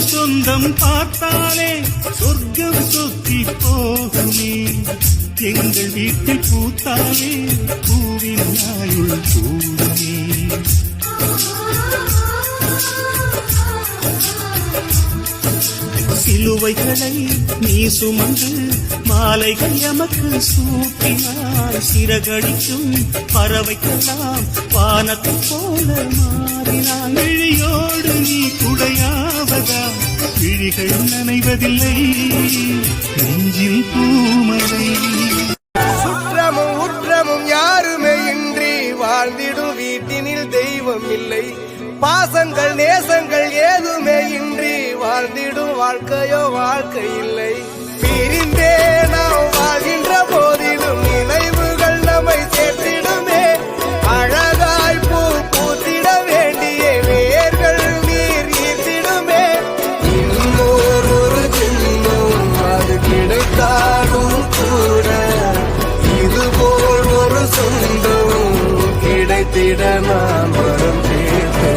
சொந்தம் பார்த்தாலே சொர்க்கம் சொத்தி போகுமே. எங்கள் வீட்டில் பூத்தாலே பூவின் ஆயுள் கூடுமே. சிலுவைகளை நீ சுமந்து மாலைகள் எமக்கு சூட்டினாய். சிறகடிக்கும் பறவைக்கெல்லாம் வானத்தை போல மாறினாய். விழியோடு நீ குடையாவதா விழிகள் நனைவதில்லை நெஞ்சில் பூமழை. சுற்றமும் உற்றமும் யாருமே இன்றி வாழ்ந்திடும் வீட்டினில் தெய்வம் இல்லை. பாசங்கள் நேசங்கள் ஏதுமே இன்றி வாழ்ந்திடும் வாழ்க்கையோ வாழ்க்கை இல்லை. பிரிந்தே நாம் வாழ்கின்ற போதிலும் நினைவுகள் நம்மை சேர்த்திடுமே. அழகாய் பூ பூத்திட வேண்டிய வேர்கள் நீர் ஈர்த்திடுமே. இன்னொரு ஜென்மம் அது கிடைத்தாலும் கூட இதுபோல் ஒரு சொந்தம் கிடைத்திட நாம் வரம் தேவை.